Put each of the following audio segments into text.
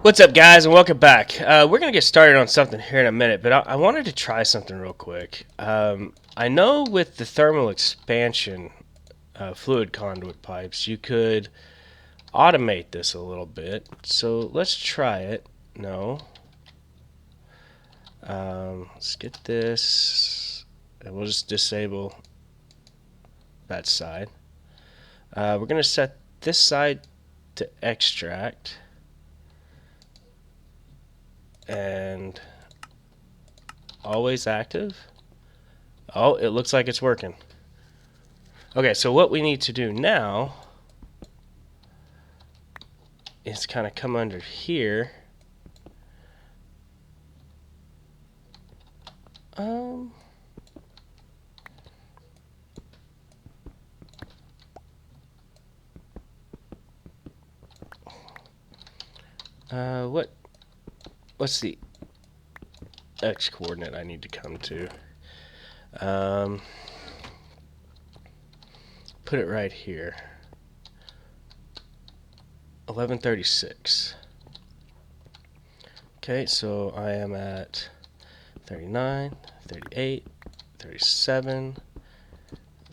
What's up, guys, and welcome back. We're going to get started on something here in a minute, but I wanted to try something real quick. I know with the thermal expansion fluid conduit pipes, you could automate this a little bit. So let's try it. No. Let's get this, and we'll just disable that side. We're going to set this side to extract. And always active. Oh, it looks like it's working. Okay, so what we need to do now is kind of come under here. What's the X coordinate I need to come to? Put it right here. 1136. Okay, so I am at 39, 38, 37,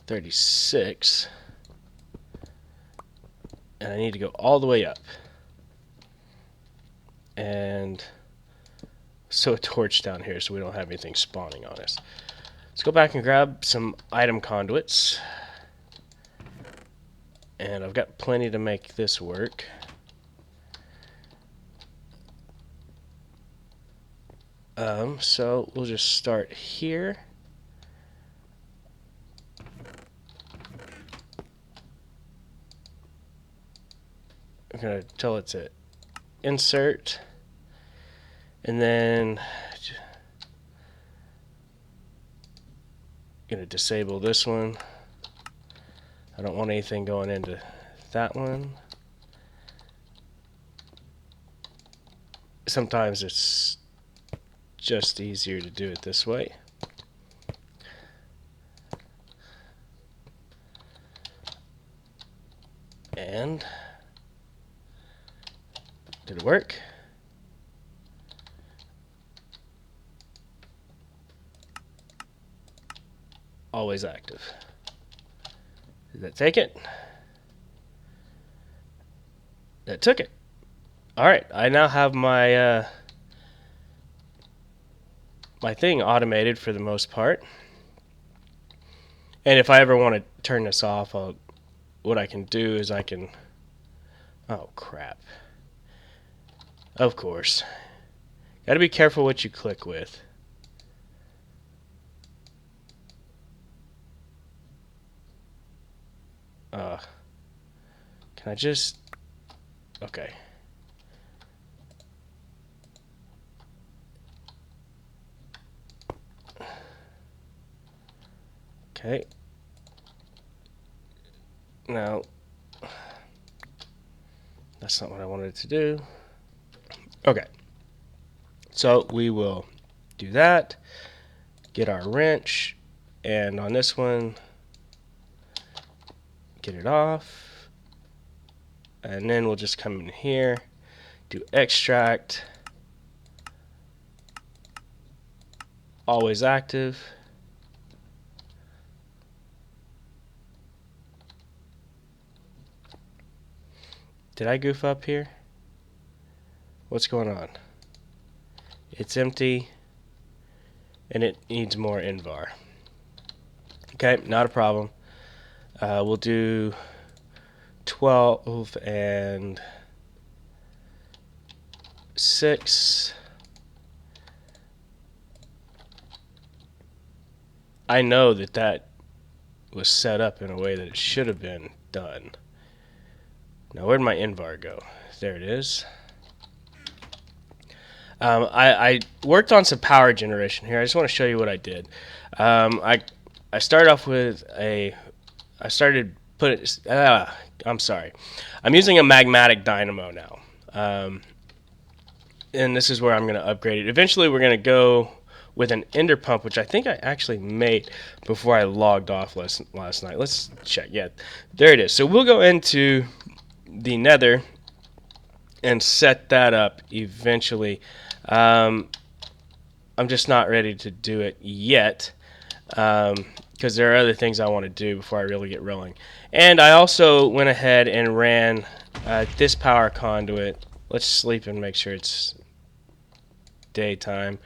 36, and I need to go all the way up. And so a torch down here so we don't have anything spawning on us. Let's go back and grab some item conduits. And I've got plenty to make this work. So we'll just start here. I'm going to tell it to insert. And then I'm going to disable this one. I don't want anything going into that one. Sometimes it's just easier to do it this way. And did it work? Always active. Did that take it? That took it. Alright, I now have my my thing automated for the most part. And if I ever want to turn this off, what I can do is I can... Oh, crap. Of course. Gotta be careful what you click with. Can I just... Okay. Okay. Now, that's not what I wanted to do. Okay. So we will do that. Get our wrench. And on this one, get it off. And then we'll just come in here, do extract, always active. Did I goof up here? What's going on? It's empty, and it needs more invar. Okay, not a problem. We'll do 12 and 6. I know that was set up in a way that it should have been done. Now, where'd my invar go? There it is. I worked on some power generation here. I just want to show you what I did. I started off with I'm sorry. I'm using a magmatic dynamo now. And this is where I'm going to upgrade it. Eventually, we're going to go with an ender pump, which I think I actually made before I logged off last night. Let's check. Yeah, there it is. So we'll go into the nether, and set that up eventually. I'm just not ready to do it yet because there are other things I want to do before I really get rolling. And I also went ahead and ran this power conduit. Let's sleep and make sure it's daytime.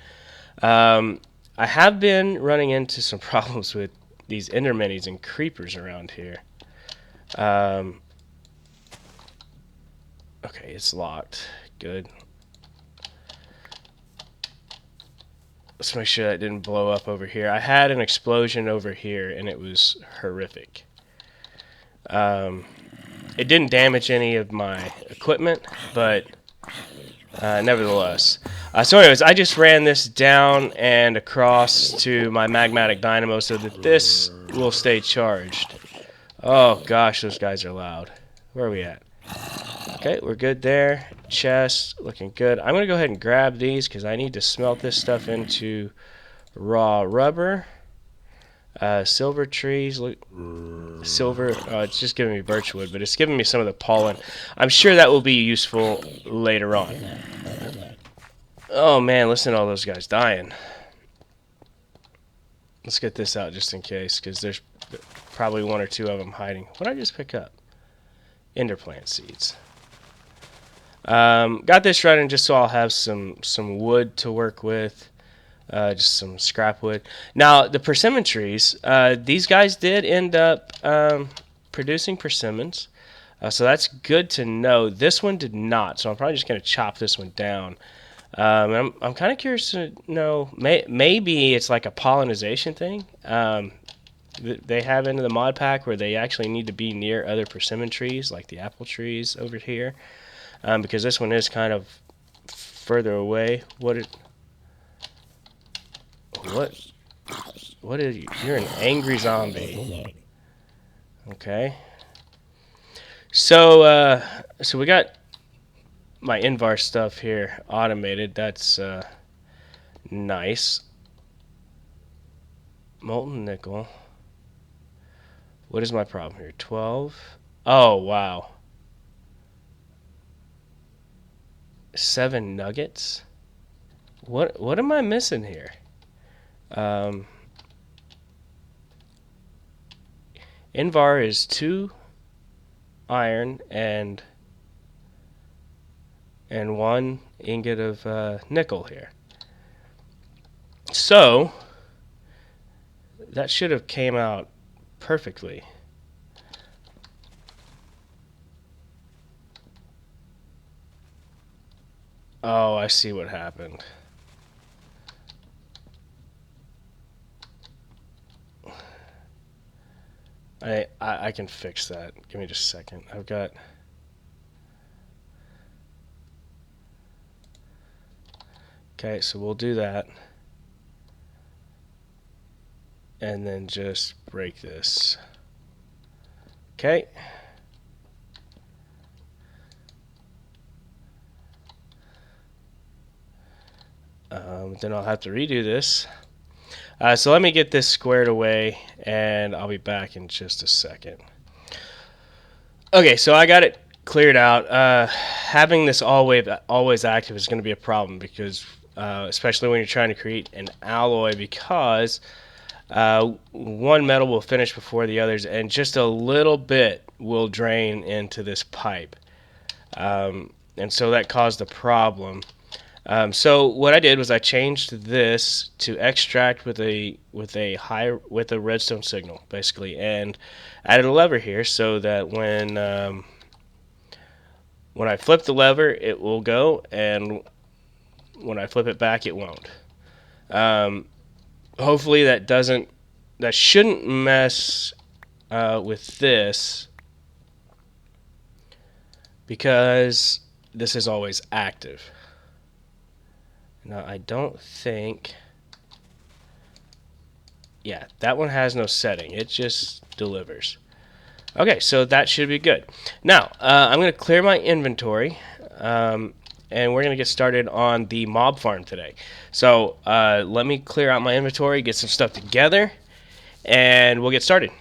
I have been running into some problems with these ender minis and creepers around here. Okay, it's locked. Good. Let's make sure that didn't blow up over here. I had an explosion over here, and it was horrific. It didn't damage any of my equipment, but nevertheless. So anyways, I just ran this down and across to my magmatic dynamo so that this will stay charged. Oh gosh, those guys are loud. Where are we at? Okay, we're good there. Chest, looking good. I'm going to go ahead and grab these because I need to smelt this stuff into raw rubber. Silver trees, look, silver, it's just giving me birchwood, but it's giving me some of the pollen. I'm sure that will be useful later on. Oh man, listen to all those guys dying. Let's get this out just in case, because there's probably one or two of them hiding. What did I just pick up? Ender plant seeds. Got this running just so I'll have some wood to work with. Just some scrap wood. Now, the persimmon trees, these guys did end up producing persimmons. So that's good to know. This one did not, so I'm probably just going to chop this one down. I'm kind of curious to know, maybe it's like a pollinization thing. They have into the mod pack where they actually need to be near other persimmon trees, like the apple trees over here. Because this one is kind of further away. What is you? You're an angry zombie. Okay. So we got my Invar stuff here automated. That's nice. Molten nickel. What is my problem here? 12. Oh, wow. 7 nuggets? What am I missing here? Invar is 2 iron and 1 ingot of nickel here. So that should have came out perfectly. Oh, I see what happened. I can fix that. Give me just a second. I've got... Okay, so we'll do that. And then just break this. Okay. Then I'll have to redo this. So let me get this squared away, and I'll be back in just a second. Okay, so I got it cleared out. Having this always active is going to be a problem because, especially when you're trying to create an alloy, because one metal will finish before the others, and just a little bit will drain into this pipe, and so that caused a problem. So what I did was I changed this to extract with a redstone signal, basically, and added a lever here so that when I flip the lever, it will go, and when I flip it back, it won't. Hopefully that shouldn't mess with this, because this is always active. Now, I don't think... Yeah, that one has no setting. It just delivers. Okay, so that should be good. Now, I'm going to clear my inventory, and we're going to get started on the mob farm today. So, let me clear out my inventory, get some stuff together, and we'll get started.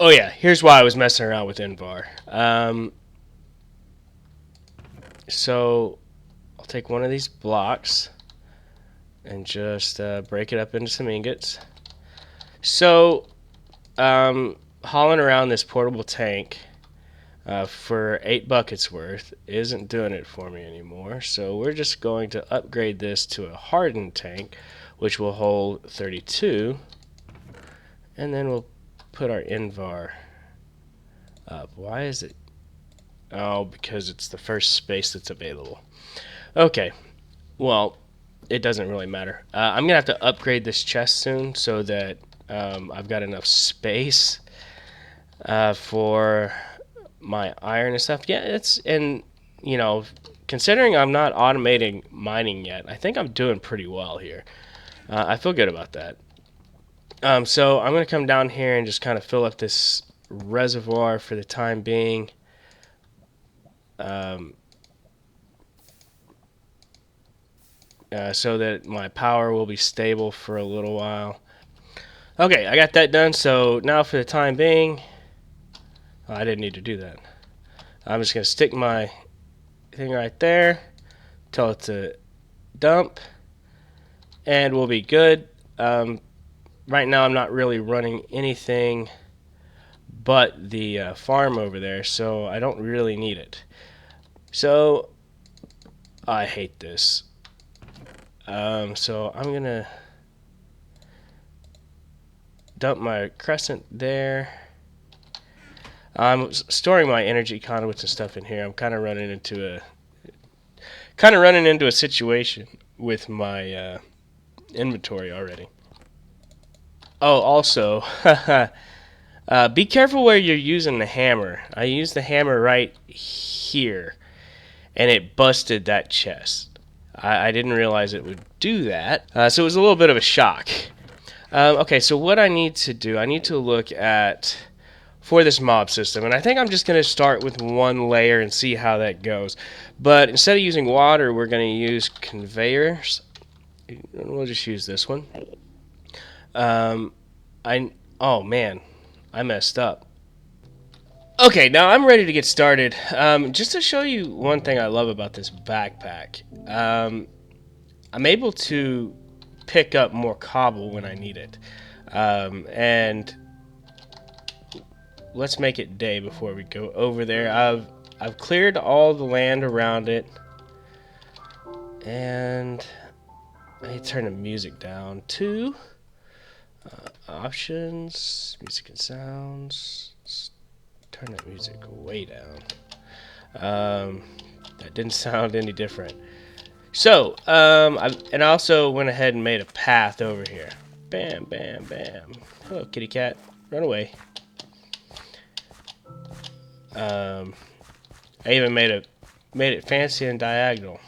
Oh yeah, here's why I was messing around with Invar. So I'll take one of these blocks and just break it up into some ingots. So hauling around this portable tank for 8 buckets worth isn't doing it for me anymore. So we're just going to upgrade this to a hardened tank, which will hold 32. And then we'll put our invar up. Why is it? Oh, because it's the first space that's available. Okay, well, it doesn't really matter. I'm going to have to upgrade this chest soon so that I've got enough space for my iron and stuff. Yeah, and you know, considering I'm not automating mining yet, I think I'm doing pretty well here. I feel good about that. So I'm going to come down here and just kind of fill up this reservoir for the time being. So that my power will be stable for a little while. Okay, I got that done. So now for the time being, I didn't need to do that. I'm just going to stick my thing right there, tell it to dump, and we'll be good. Right now I'm not really running anything but the farm over there, so I don't really need it. So I hate this. So I'm gonna dump my crescent there. I'm storing my energy conduits and stuff in here. I'm kind of running into a situation with my inventory already. Oh, also, be careful where you're using the hammer. I used the hammer right here, and it busted that chest. I didn't realize it would do that, so it was a little bit of a shock. Okay, so what I need to do, I need to look at for this mob system, and I think I'm just going to start with one layer and see how that goes. But instead of using water, we're going to use conveyors. We'll just use this one. Oh man, I messed up. Okay, now I'm ready to get started. Just to show you one thing I love about this backpack, I'm able to pick up more cobble when I need it. And let's make it day before we go over there. I've cleared all the land around it, and I need to turn the music down too. Options, music and sounds. Let's turn that music way down. That didn't sound any different. So, I also went ahead and made a path over here. Bam, bam, bam. Hello, kitty cat. Run away. I even made it fancy and diagonal.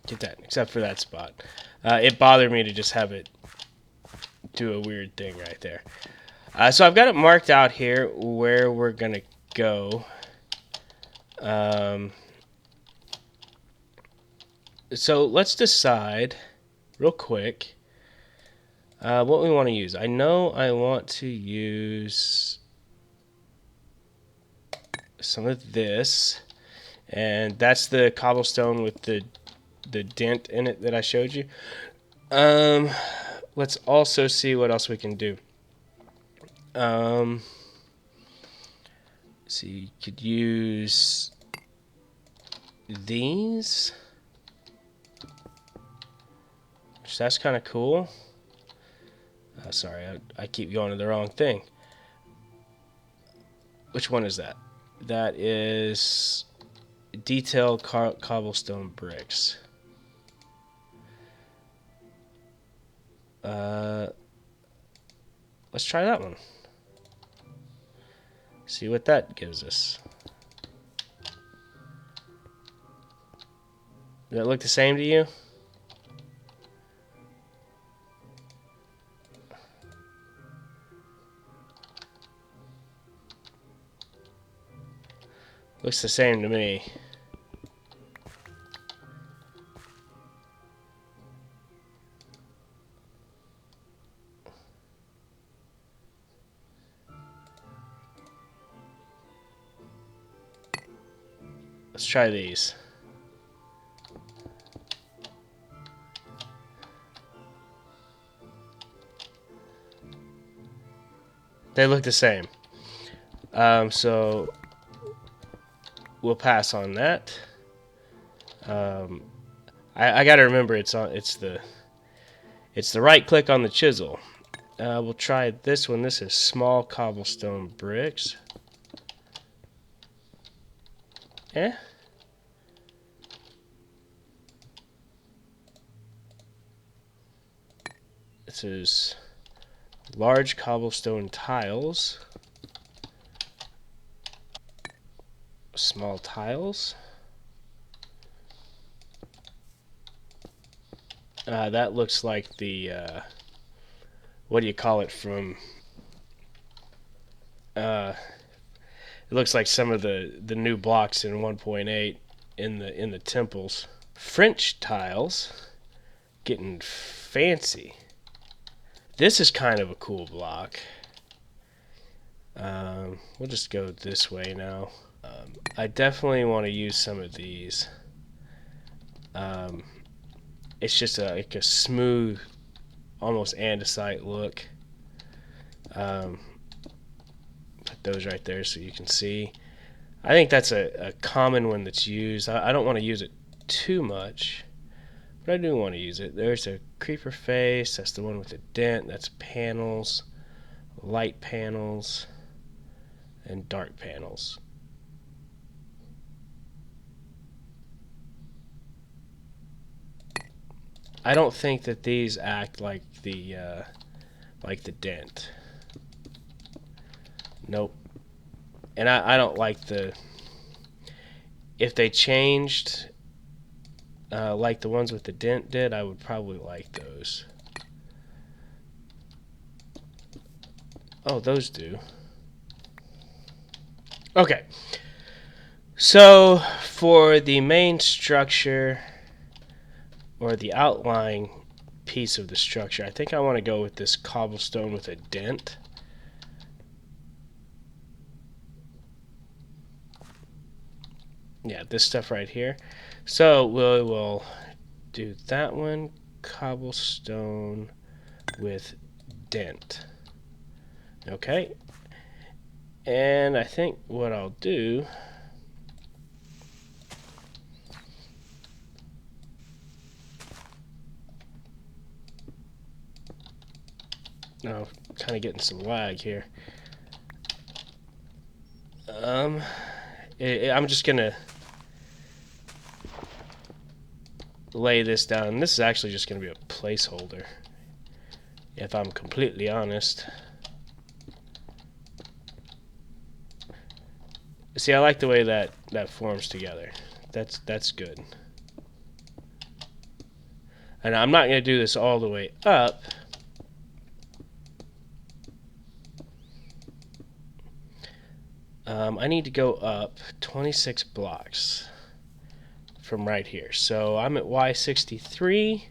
Get that, except for that spot. It bothered me to just have it do a weird thing right there. So I've got it marked out here where we're gonna go. So let's decide real quick what we want to use. I know I want to use some of this, and that's the cobblestone with the dent in it that I showed you. Let's also see what else we can do. So you could use these, which that's kind of cool. Sorry, I keep going to the wrong thing. Which one is that? That is detailed cobblestone bricks. Let's try that one. See what that gives us. Does that look the same to you? Looks the same to me. Let's try these. They look the same. So we'll pass on that. I gotta remember it's the right click on the chisel. We'll try this one. This is small cobblestone bricks. Eh? This is large cobblestone tiles. Small tiles. That looks like the what do you call it from? It looks like some of the new blocks in 1.8 in the temples. French tiles, getting fancy. This is kind of a cool block. We'll just go this way now. I definitely want to use some of these. It's just like a smooth, almost andesite look. Put those right there so you can see. I think that's a common one that's used. I don't want to use it too much, but I do want to use it. There's a creeper face. That's the one with the dent. That's panels, light panels, and dark panels. I don't think that these act like the dent. Nope. And I don't like the... If they changed like the ones with the dent did, I would probably like those. Oh, those do. Okay. So, for the main structure, or the outline piece of the structure, I think I want to go with this cobblestone with a dent. Yeah, this stuff right here. So we'll do that one, cobblestone with dent. Okay. And I think what I'll do... Oh, kind of getting some lag here. I'm just gonna lay this down. This is actually just gonna be a placeholder, if I'm completely honest. See, I like the way that forms together. That's good. And I'm not gonna do this all the way up. I need to go up 26 blocks from right here. So I'm at Y63.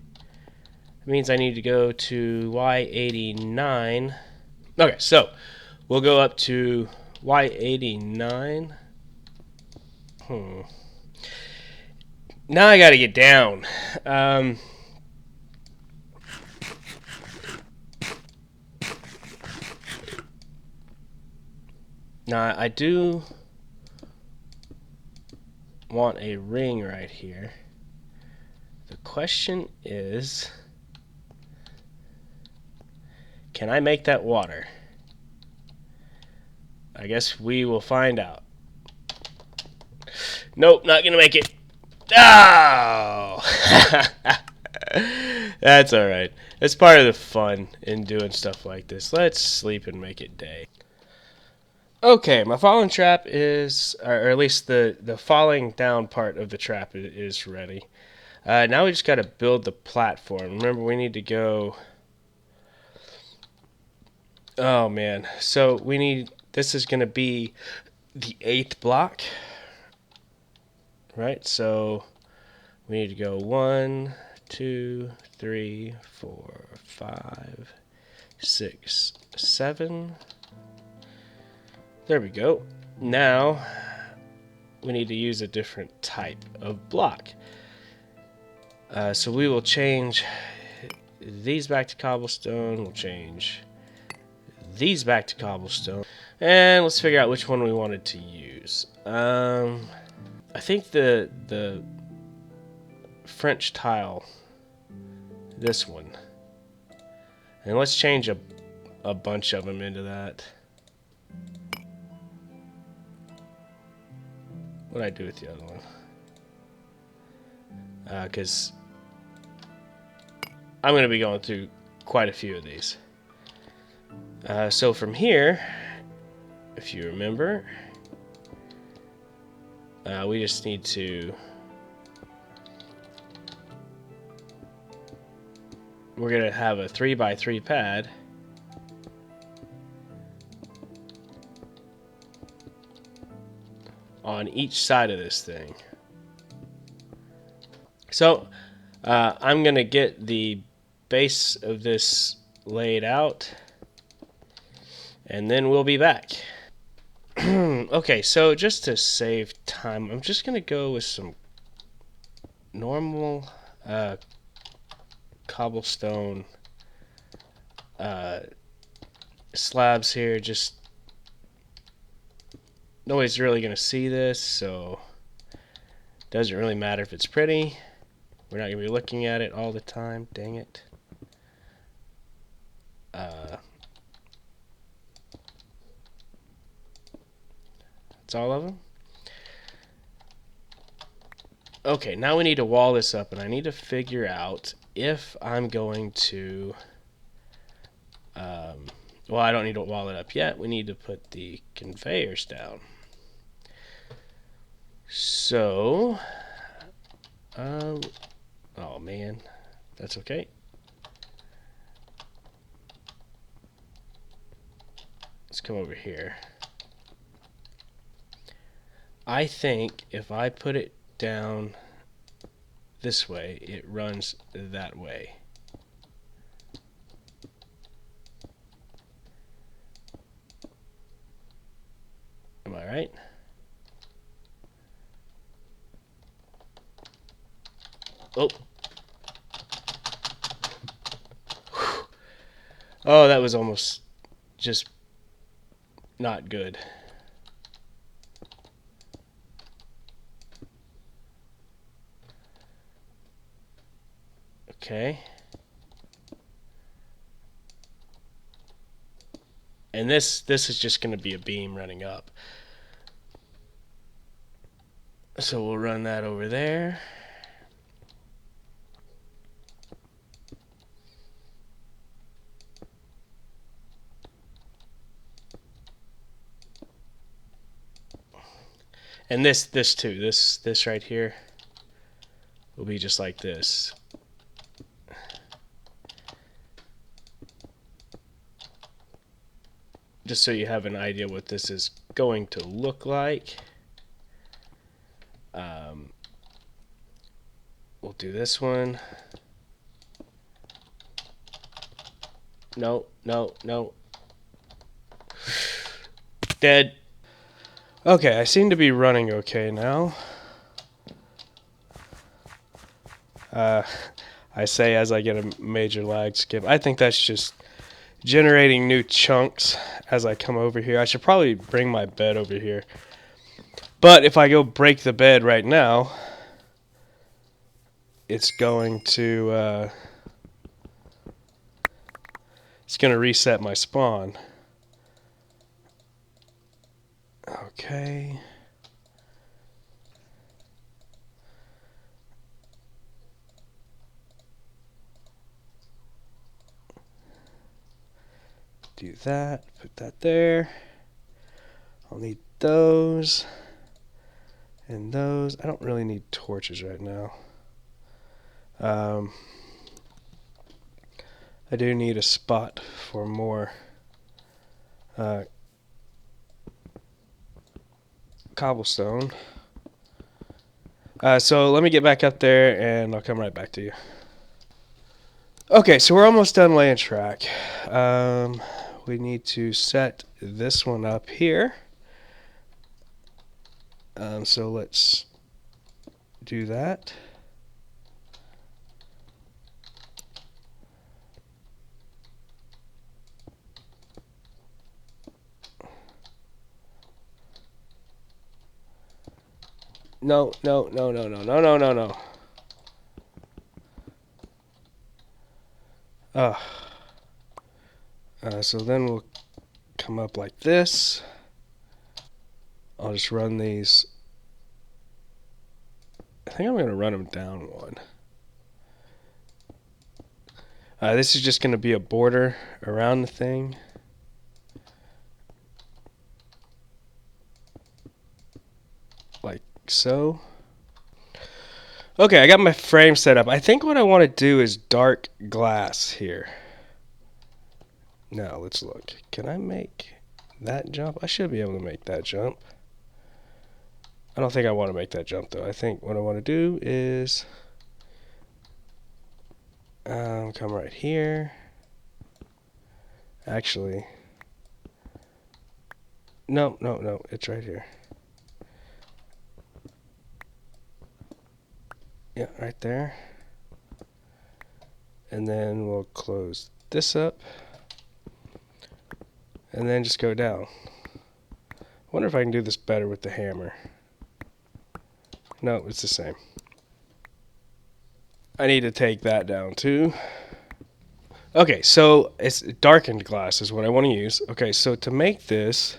That means I need to go to Y89. Okay, so we'll go up to Y89. Now I gotta get down. Now, I do want a ring right here. The question is, can I make that water? I guess we will find out. Nope, not gonna make it. Oh! That's alright. It's part of the fun in doing stuff like this. Let's sleep and make it day. Okay, my falling trap is, or at least the falling down part of the trap is ready. Now we just got to build the platform. Remember, we need to go... Oh, man. So we need... This is going to be the 8th block. Right? So we need to go 1, 2, 3, 4, 5, 6, 7... There we go. Now, we need to use a different type of block. So we will change these back to cobblestone. We'll change these back to cobblestone. And let's figure out which one we wanted to use. I think the French tile, this one. And let's change a bunch of them into that. What did I do with the other one? Because I'm going to be going through quite a few of these. So from here, if you remember, we just need to... We're going to have a 3x3 pad. On each side of this thing. So I'm going to get the base of this laid out, and then we'll be back. Okay, so just to save time, I'm just going to go with some normal cobblestone slabs here. Just nobody's really going to see this, so it doesn't really matter if it's pretty. We're not going to be looking at it all the time. Dang it. That's all of them. Okay, now we need to wall this up, and I need to figure out if I'm going to... well, I don't need to wall it up yet. We need to put the conveyors down. So... oh man, that's okay. Let's come over here. I think if I put it down this way, it runs that way. Am I right? Oh. Oh, that was almost just not good. Okay. And this is just going to be a beam running up. So we'll run that over there. And this too, this right here will be just like this. Just so you have an idea what this is going to look like. We'll do this one. No, no, no. Dead. Okay, I seem to be running okay now. I say as I get a major lag skip. I think that's just generating new chunks as I come over here. I should probably bring my bed over here. But if I go break the bed right now, it's going to reset my spawn. Okay. Do that, put that there. I'll need those and those. I don't really need torches right now. I do need a spot for more cobblestone. So let me get back up there and I'll come right back to you. Okay, so we're almost done laying track. We need to set this one up here. So let's do that. No, no, no, no, no, no, no, no, no. So then we'll come up like this. I'll just run these. I think I'm going to run them down one. This is just going to be a border around the thing. Like so. Okay, I got my frame set up. I think what I want to do is dark glass here. Now, let's look. Can I make that jump? I should be able to make that jump. I don't think I want to make that jump, though. I think what I want to do is come right here. Actually, no, no, no. It's right here. Yeah, right there. And then we'll close this up. And then just go down. I wonder if I can do this better with the hammer. No, it's the same. I need to take that down too. Okay, so it's darkened glass is what I want to use. Okay, so to make this,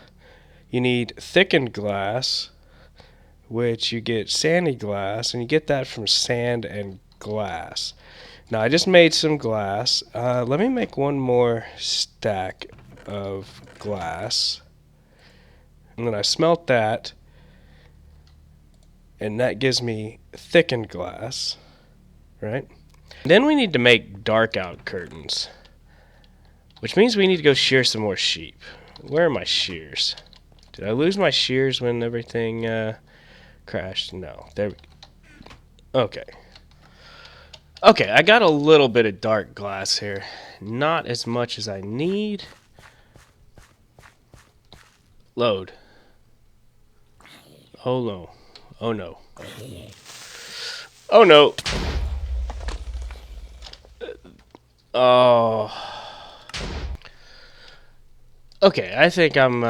you need thickened glass, which you get sandy glass, and you get that from sand and glass. Now, I just made some glass. Let me make one more stack of glass. And then I smelt that, and that gives me thickened glass, right? Then we need to make dark out curtains, which means we need to go shear some more sheep. Where are my shears? Did I lose my shears when everything crashed? No. There. Okay. Okay, I got a little bit of dark glass here. Not as much as I need. Load. Oh no. Oh no. Oh no. Oh. Okay, I think I'm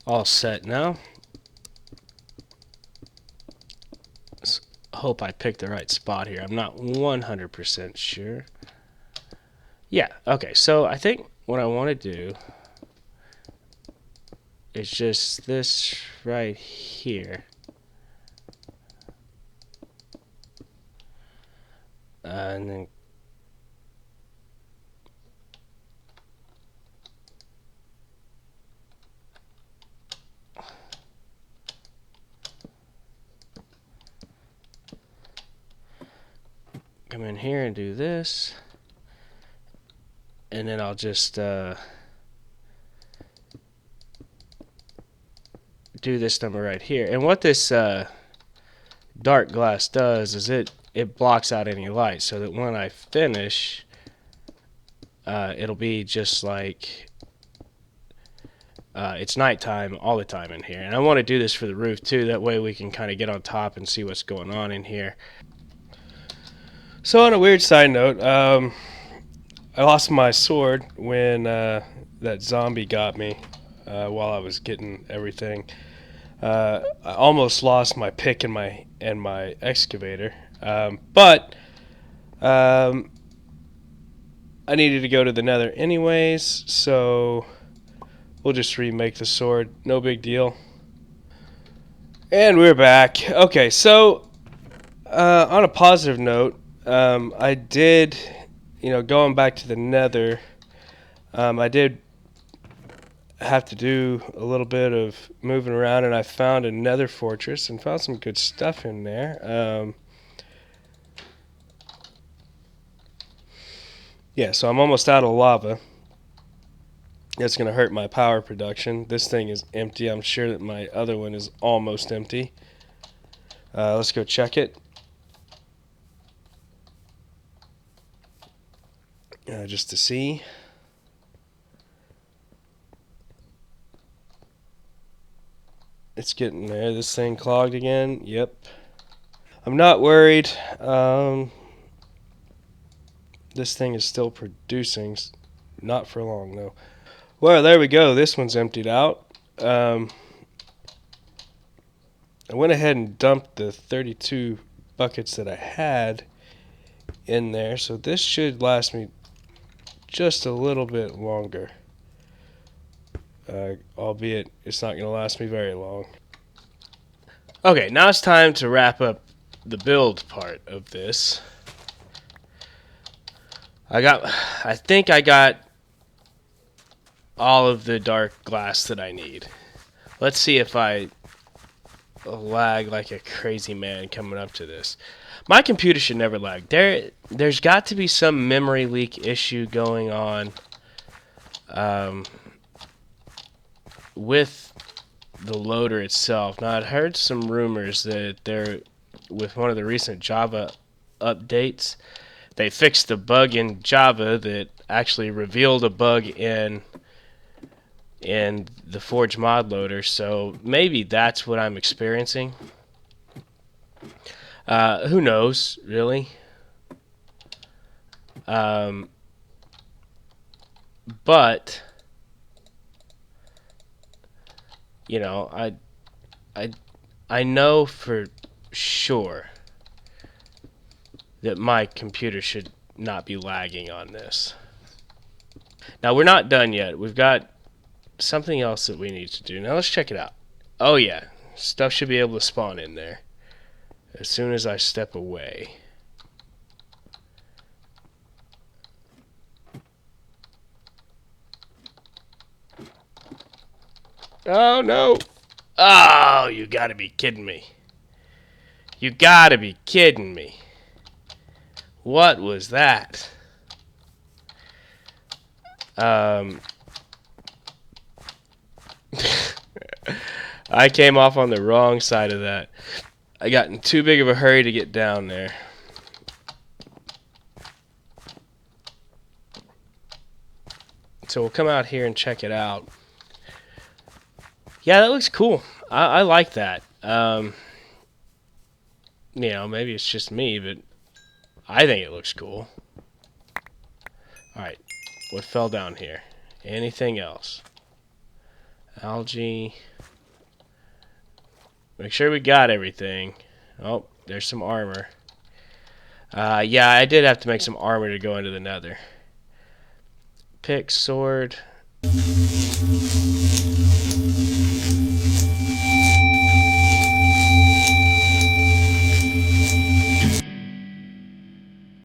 all set now. Hope I picked the right spot here. I'm not 100% sure. Yeah, okay, so I think what I want to do is just this right here. And then come in here and do this. And then I'll just do this number right here. And what this dark glass does is it blocks out any light, so that when I finish, it'll be just like it's nighttime all the time in here. And I want to do this for the roof too, that way we can kind of get on top and see what's going on in here. So on a weird side note, I lost my sword when that zombie got me while I was getting everything. I almost lost my pick and my excavator, but I needed to go to the Nether anyways, so we'll just remake the sword. No big deal. And we're back. Okay, so on a positive note, I did, going back to the Nether, I did have to do a little bit of moving around, and I found a Nether fortress and found some good stuff in there. Yeah, so I'm almost out of lava. That's going to hurt my power production. This thing is empty. I'm sure that my other one is almost empty. Let's go check it. Just to see. It's getting there. This thing clogged again. Yep. I'm not worried. This thing is still producing. Not for long, though. Well, there we go. This one's emptied out. I went ahead and dumped the 32 buckets that I had in there, so this should last me just a little bit longer. Albeit it's not going to last me very long. Okay, now it's time to wrap up the build part of this. I think I got all of the dark glass that I need. Let's see if I lag like a crazy man coming up to this. My computer should never lag. There's got to be some memory leak issue going on with the loader itself. Now, I'd heard some rumors that with one of the recent Java updates, they fixed a bug in Java that actually revealed a bug in the Forge mod loader, so maybe that's what I'm experiencing. Who knows, really? But you know, I know for sure that my computer should not be lagging on this. Now, we're not done yet. We've got something else that we need to do. Now, let's check it out. Oh, yeah. Stuff should be able to spawn in there as soon as I step away. Oh, no. Oh, you gotta be kidding me. You gotta be kidding me. What was that? I came off on the wrong side of that. I got in too big of a hurry to get down there. So we'll come out here and check it out. Yeah, that looks cool. I like that. You know, maybe it's just me, but I think it looks cool. Alright, what fell down here? Anything else? Algae. Make sure we got everything. Oh, there's some armor. Yeah, I did have to make some armor to go into the nether. Pick, sword.